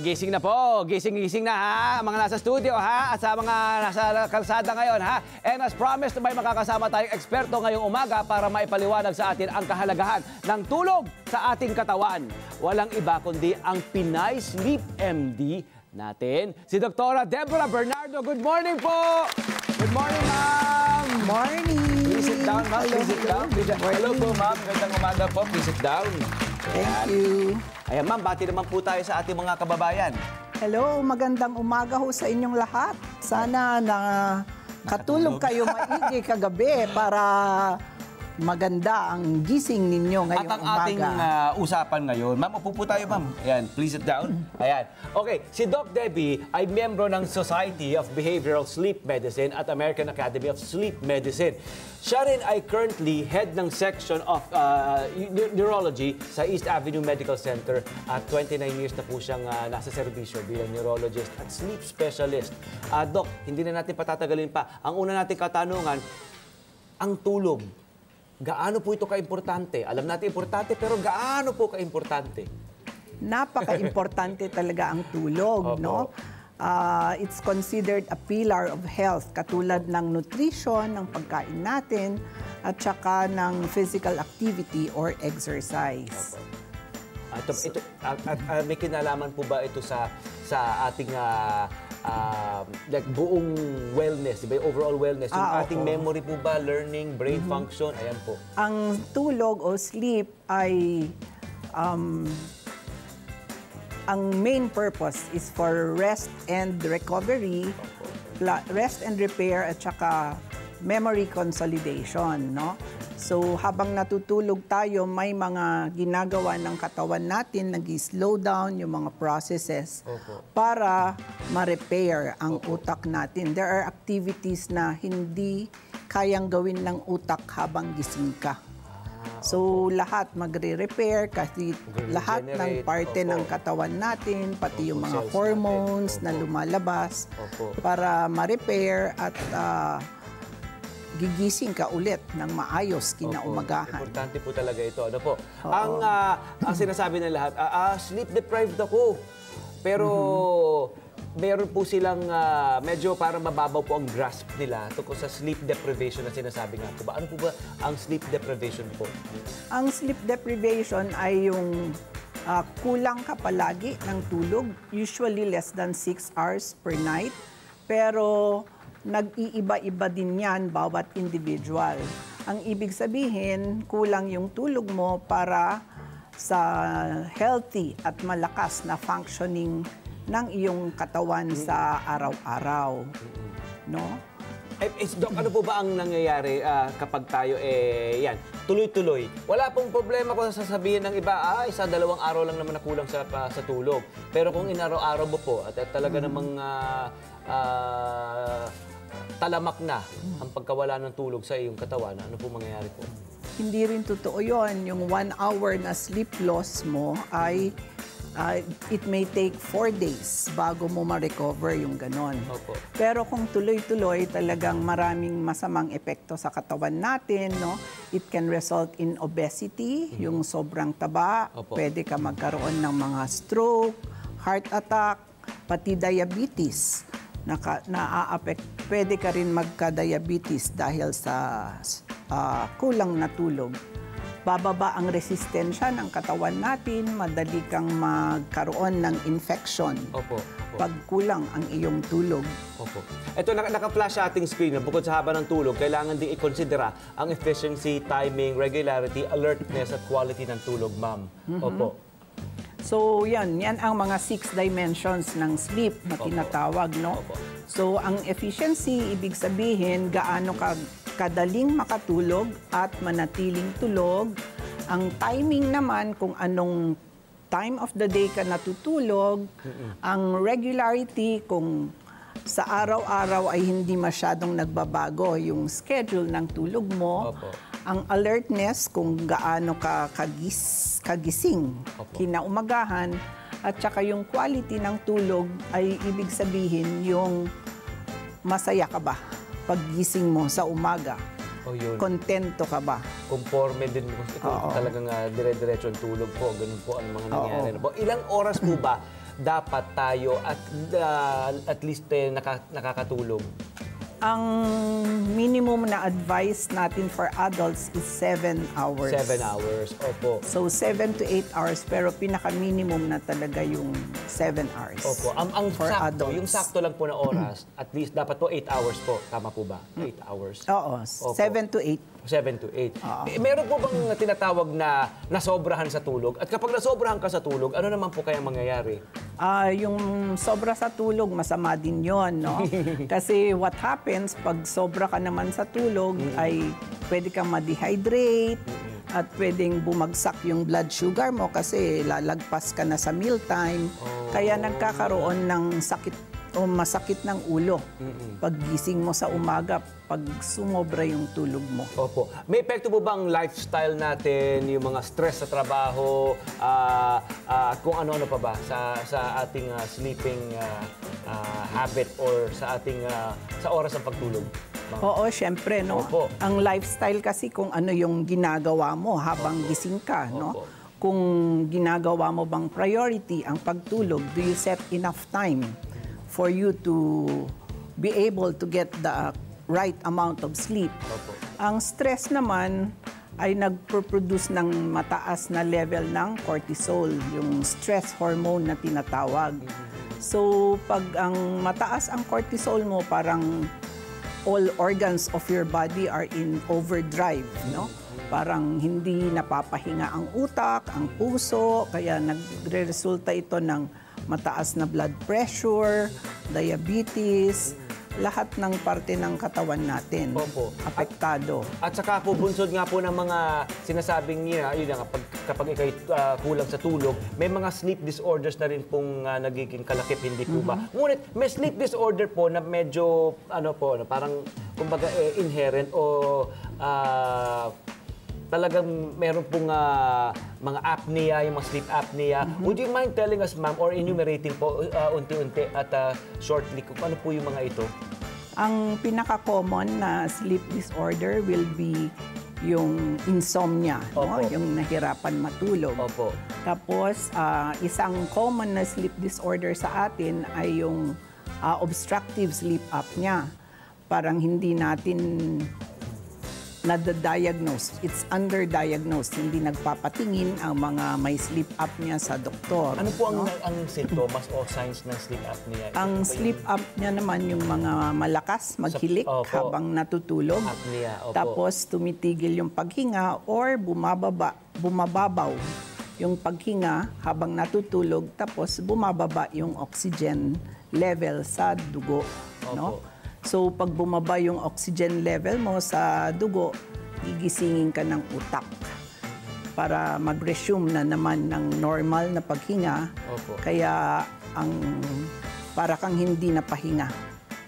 Gising na po. Gising na ha. Mga nasa studio ha. At sa mga nasa kalsada ngayon ha. And as promised, may makakasama tayong eksperto ngayong umaga para maipaliwanag sa atin ang kahalagahan ng tulog sa ating katawan. Walang iba kundi ang Pinay Sleep MD natin, si Dr. Deborah Bernardo. Good morning po! Good morning, ma'am! Morning! Please sit down, ma'am. Please sit down. Hello po, ma'am. Gandang umaga po. Please sit down. Thank you. Ayan, ma'am. Bati naman po tayo sa ating mga kababayan. Hello, magandang umaga ho sa inyong lahat. Sana na katulog kayo maigi kagabi para maganda ang gising ninyo ngayong umaga. At ang umaga. ating usapan ngayon, ma'am, upo po tayo, ma'am. Ayan, please sit down. Ayan. Okay, si Doc Debbie ay miyembro ng Society of Behavioral Sleep Medicine at American Academy of Sleep Medicine. Siya rin ay currently head ng section of neurology sa East Avenue Medical Center at 29 years na po siyang nasa serbisyo bilang neurologist at sleep specialist. Doc, hindi na natin patatagalin pa. Ang una nating katanungan, ang tulog. Gaano po ito ka-importante? Alam natin importante, pero gaano po ka-importante? Napaka-importante talaga ang tulog, no? It's considered a pillar of health, katulad ng nutrition, ng pagkain natin, at saka ng physical activity or exercise. May kinalaman po ba ito sa ating like buong wellness, diba? Overall wellness, yung ating memory po ba, learning, brain function, ayan po. Ang tulog o sleep ay ang main purpose is for rest and recovery, rest and repair at saka memory consolidation, no? So habang natutulog tayo, may mga ginagawa ng katawan natin, nag-slow down yung mga processes para ma-repair ang utak natin. There are activities na hindi kayang gawin ng utak habang gising ka. So lahat magre-repair kasi lahat ng parte ng katawan natin, pati yung mga hormones na lumalabas para ma-repair at gigising ka ulit ng maayos kinaumagahan. Importante po talaga ito. Ano po? Ang sinasabi ng lahat, sleep deprived ako. Pero meron po silang medyo parang mababaw po ang grasp nila tungkol sa sleep deprivation na sinasabi nga po ba. Ano po ba ang sleep deprivation po? Ang sleep deprivation ay yung kulang ka palagi ng tulog, usually less than 6 hours per night. Pero nag-iiba-iba din yan bawat individual. Ang ibig sabihin, kulang yung tulog mo para sa healthy at malakas na functioning ng iyong katawan sa araw-araw. No? Doc, ano po ba ang nangyayari kapag tayo, yan, tuloy-tuloy? Wala pong problema kung sasabihin ng iba, 1-2 araw lang naman nakulang sa tulog. Pero kung inaraw-araw mo po, at talaga namang talamak na ang pagkawala ng tulog sa iyong katawan, ano po mangyayari po? Hindi rin totoo yun. Yung 1 hour na sleep loss mo ay it may take 4 days bago mo ma-recover yung ganon. Pero kung tuloy-tuloy, talagang maraming masamang epekto sa katawan natin, no? It can result in obesity, yung sobrang taba. Pwede ka magkaroon ng mga stroke, heart attack, pati diabetes. Pwede ka rin magka-diabetes dahil sa kulang na tulog. Bababa ang resistensya ng katawan natin, madali kang magkaroon ng infection pag kulang ang iyong tulog. Ito, naka-flash sa ating screen. Bukod sa haba ng tulog, kailangan din i-considera ang efficiency, timing, regularity, alertness at quality ng tulog, ma'am. So, yan ang mga 6 dimensions ng sleep na tinatawag, no? So, ang efficiency, ibig sabihin, gaano ka kadaling makatulog at manatiling tulog. Ang timing naman, kung anong time of the day ka natutulog. Ang regularity, kung sa araw-araw ay hindi masyadong nagbabago yung schedule ng tulog mo. Ang alertness, kung gaano ka kagising kinaumagahan. At saka yung quality ng tulog ay ibig sabihin yung masaya ka ba paggising mo sa umaga. Kontento ka ba? Conforme din po. Talagang dire-diretso ang tulog po. Ganun po ang mga nangyayari. Ilang oras po ba dapat tayo at least nakakatulog? Ang minimum na advice natin for adults is 7 hours. 7 hours, opo. So 7 to 8 hours, pero pinaka-minimum na talaga yung 7 hours. Opo. Ang for sakto, adults. yung sakto lang po na oras, at least dapat po 8 hours po. Tama po ba? 8 hours. Oo, 7 to 8. 7 to 8. Meron po bang tinatawag na nasobrahan sa tulog? At kapag nasobrahan ka sa tulog, ano naman po kayang mangyayari? Yung sobra sa tulog, masama din yon, no? Kasi what happens, pag sobra ka naman sa tulog, ay pwede kang ma-dehydrate, at pwedeng bumagsak yung blood sugar mo kasi lalagpas ka na sa mealtime. Kaya nagkakaroon ng sakit o masakit ng ulo paggising mo sa umaga pag sumobra yung tulog mo. Opo. May epekto po bang lifestyle natin, yung mga stress sa trabaho, kung ano-ano pa ba sa ating sleeping habit or sa ating sa oras ng pagtulog? Oo, syempre, no? Opo. Ang lifestyle kasi kung ano yung ginagawa mo habang gising ka, no? Kung ginagawa mo bang priority ang pagtulog, do you set enough time for you to be able to get the right amount of sleep? Opo. Ang stress naman ay nagpo-produce ng mataas na level ng cortisol, yung stress hormone na tinatawag. So, pag ang mataas ang cortisol mo, parang all organs of your body are in overdrive, no? Parang hindi napapahinga ang utak, ang puso, kaya nagre-resulta ito ng mataas na blood pressure, diabetes, lahat ng parte ng katawan natin. Opo. Apektado. At saka po, bunsod nga po ng mga sinasabing niya, yun nga, kapag ikay kulang sa tulog, may mga sleep disorders na rin pong nagiging kalakip, hindi po ba? Ngunit may sleep disorder po na medyo, parang, kumbaga, inherent o talagang meron pong mga apnea, yung mga sleep apnea. Would you mind telling us, ma'am, or enumerating po unti-unti at shortly kung ano po yung mga ito? Ang pinaka-common na sleep disorder will be yung insomnia, no? Yung nahirapan matulog. Opo. Tapos, isang common na sleep disorder sa atin ay yung obstructive sleep apnea. Parang hindi natin nada-diagnose. It's underdiagnosed. Hindi nagpapatingin ang mga may sleep apnea sa doktor. Ano po ang sintomas o signs ng sleep apnea? Ang sleep apnea naman yung mga malakas maghilik habang natutulog. Apnea, opo. Tapos tumitigil yung paghinga or bumababaw yung paghinga habang natutulog. Tapos bumababa yung oxygen level sa dugo. No? So, pag bumaba yung oxygen level mo sa dugo, gigisingin ka ng utak para mag-resume na naman ng normal na paghinga. Opo. Kaya, para kang hindi napahinga.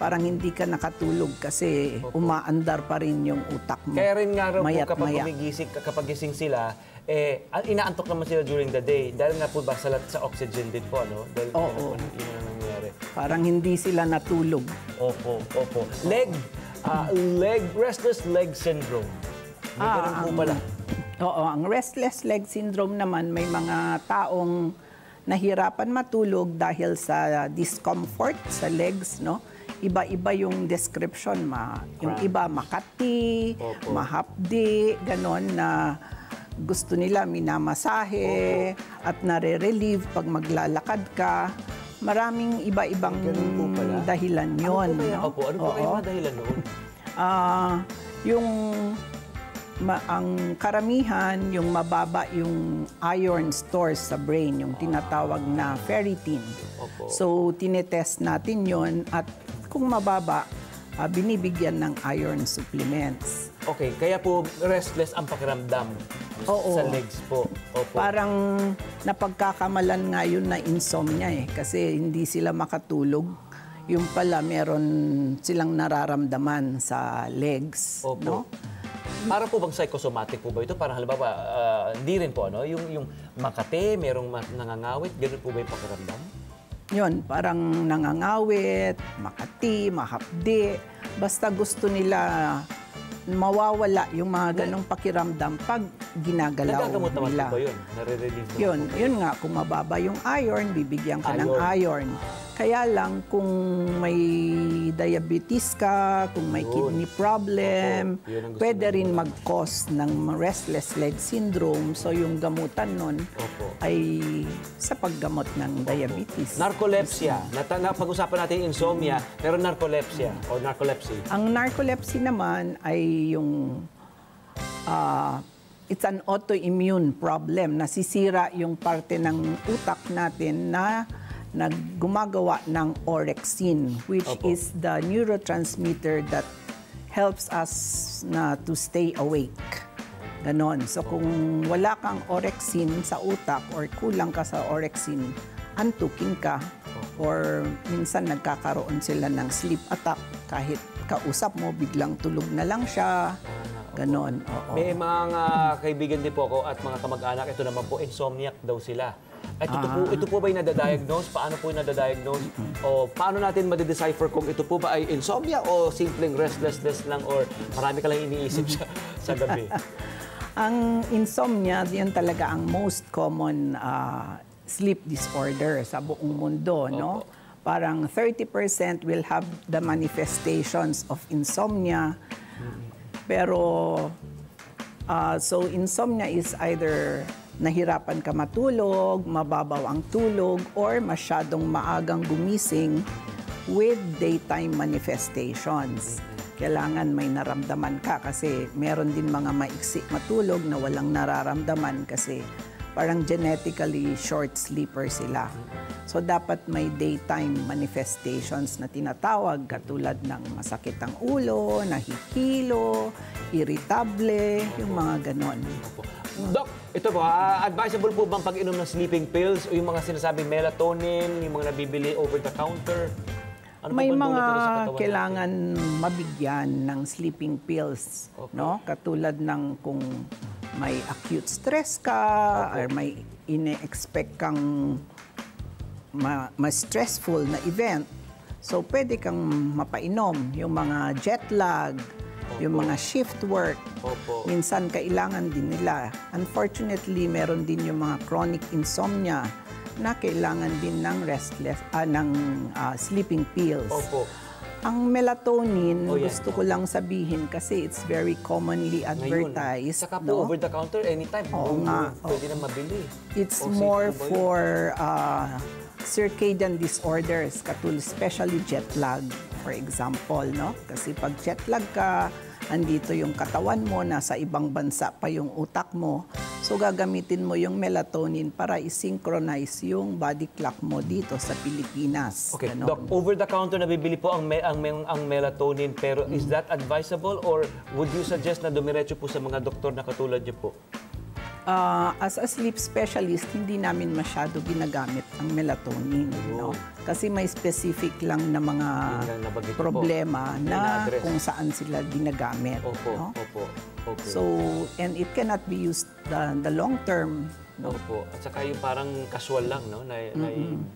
Parang hindi ka nakatulog kasi umaandar pa rin yung utak mo. Kaya rin nga raw po Mayat-maya. kapag gising sila, inaantok naman sila during the day. Dahil nga po ba sa oxygen din po, ano? Dahil Oo. yun ang nangyayari. Parang hindi sila natulog. Opo. Restless leg syndrome. May ganun po pala. Oo, ang restless leg syndrome naman, may mga taong nahirapan matulog dahil sa discomfort sa legs, no? Iba-iba yung description. Yung iba makati, mahapdi, ganon na gusto nila minamasahe at nare-relieve pag maglalakad ka. Maraming iba-ibang dahilan yun. Ano po kaya mga dahilan noon? Ang karamihan, yung mababa yung iron stores sa brain, yung tinatawag na ferritin. So, tinetest natin yon at kung mababa, binibigyan ng iron supplements. Okay, kaya po restless ang pakiramdam sa legs po. Opo. Parang napagkakamalan nga yun na insomnia kasi hindi sila makatulog. Yung pala meron silang nararamdaman sa legs. Opo. No? Para po bang psychosomatic po ba ito? Parang halimbawa, hindi rin po, ano? Yung makate, merong nangangawit, gano'n po ba yung pakiramdam? Yun, parang nangangawit, makati, mahapdi. Basta gusto nila mawawala yung mga ganong pakiramdam pag ginagalaw Nagagamot naman nila. po ba yun? Nare-relieve naman Yun, po ba yun nga, kung mababa yung iron, bibigyan ka ng Iron. iron. Kaya lang, kung may diabetes ka, kung may Yun. kidney problem, Opo, yun ang gusto pwede namin rin mag-cause ng restless leg syndrome. So, yung gamutan nun Opo. ay sa paggamot ng diabetes. Narcolepsia. Pag-usapan natin yung insomnia, pero narcolepsia or narcolepsy. Ang narcolepsy naman ay yung it's an autoimmune problem. Nasisira yung parte ng utak natin na gumagawa ng orexin, which Opo. is the neurotransmitter that helps us to stay awake. Ganon. So kung wala kang orexin sa utak or kulang ka sa orexin, antuking ka. Or minsan nagkakaroon sila ng sleep attack. Kahit kausap mo, biglang tulog na lang siya. Ganon. Oo. May mga kaibigan din po ako at mga kamag-anak, ito naman po, insomniac daw sila. At ito po ba yung nadadiagnose? Paano po yung nadadiagnose? O paano natin madidecipher kung ito po ba ay insomnia o simpleng restlessness lang or marami ka lang iniisip sa gabi? Ang insomnia, yan talaga ang most common sleep disorder sa buong mundo, no? Parang 30% will have the manifestations of insomnia. Pero, so insomnia is either nahirapan ka matulog, mababaw ang tulog, or masyadong maagang gumising with daytime manifestations. Kailangan may naramdaman ka kasi meron din mga maiksi matulog na walang nararamdaman kasi parang genetically short sleeper sila. So dapat may daytime manifestations na tinatawag katulad ng masakit ang ulo, nahihilo, irritable, yung mga ganon. Doc, ito po, advisable po bang pag-inom ng sleeping pills o yung mga sinasabing melatonin, yung mga nabibili over the counter? Ano May po bang mga dulot nito sa katawan kailangan mabigyan ng sleeping pills, no? Katulad ng kung may acute stress ka or may ine-expect kang ma-stressful na event. So pwede kang mapainom yung mga jet lag, yung mga shift work. Opo. Minsan kailangan din nila. Unfortunately, meron din yung mga chronic insomnia na kailangan din ng sleeping pills. Opo. Ang melatonin, Oh, yan. gusto ko lang sabihin kasi it's very commonly advertised. Saka po, no? over the counter, anytime. Oo nga. Pwede na mabili. It's O, safe more po ba yun? for circadian disorders, especially jet lag, for example, no? Kasi pag jet lag ka, andito yung katawan mo, nasa ibang bansa pa yung utak mo. So gagamitin mo yung melatonin para i-synchronize yung body clock mo dito sa Pilipinas. Okay, Ganon. Doc, over the counter nabibili po ang melatonin, pero is that advisable or would you suggest na dumiretso po sa mga doktor na katulad niyo po? As a sleep specialist, hindi namin masyado ginagamit ang melatonin. No? Kasi may specific lang na mga Yun lang nabanggit ko problema po. na Na-address. kung saan sila ginagamit. Opo, no? opo. Okay. So, and it cannot be used the long term. No? Opo. At saka yung parang casual lang, no? Na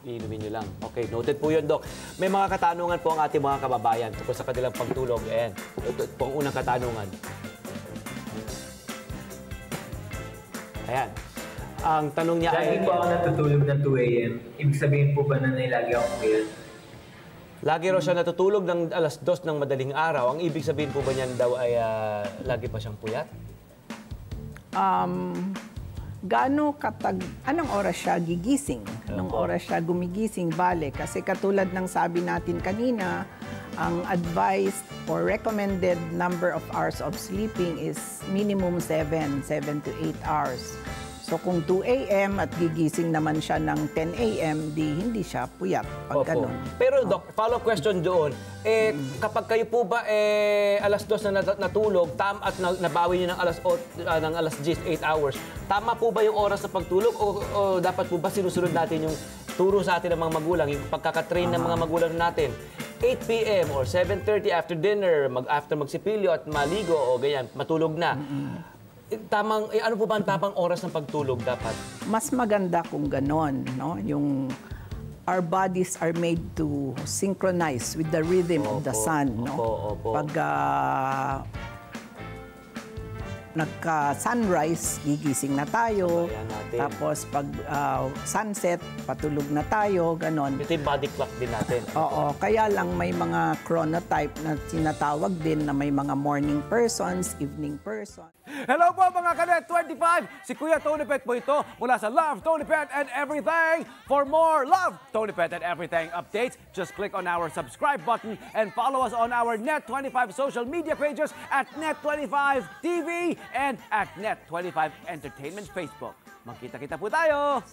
iinumin nyo lang. Okay, noted po yun, Doc. May mga katanungan po ang ating mga kababayan tungkol sa kanilang pagtulog. Ayan, ito po ang unang katanungan. Ayan. Ang tanong niya Lagi ay... po ako natutulog ng 2 a.m. Ibig sabihin po ba na lagi akong puyat? Lagi raw siya natutulog ng alas 2 ng madaling araw. Ang ibig sabihin po ba niyan daw ay lagi pa siyang puyat? Anong oras siya gigising? Anong oras siya gumigising? Bale, kasi katulad ng sabi natin kanina, ang advised or recommended number of hours of sleeping is minimum 7 to 8 hours. So kung 2 a.m. at gigising naman siya ng 10 a.m., hindi siya puyat pag ganun. Pero Doc, follow-up question doon. Kapag kayo po ba alas 2 na natulog at nabawi niyo ng alas 10, 8 hours, tama po ba yung oras sa pagtulog o dapat po ba sinusunod natin yung turo sa atin ng mga magulang, yung pagkakatrain ng mga magulang natin? 8 p.m. or 7:30 after dinner, after magsipilyo at maligo o ganyan, matulog na. Ano po ba ang tamang oras ng pagtulog dapat? Mas maganda kung ganon, no? Yung our bodies are made to synchronize with the rhythm of the sun, no? Opo. nagka-sunrise, gigising na tayo. Ayan natin. Tapos pag sunset, patulog na tayo, ganon. Ito yung body clock din natin. Oo, kaya lang may mga chronotype na tinatawag din na may mga morning persons, evening person. Hello po mga Kanet 25! Si Kuya Tony Pet po ito mula sa Love, Tony Pet and Everything. For more Love, Tony Pet and Everything updates, just click on our subscribe button and follow us on our Net25 social media pages at Net25 TV and at Net25 Entertainment Facebook. Magkita-kita po tayo!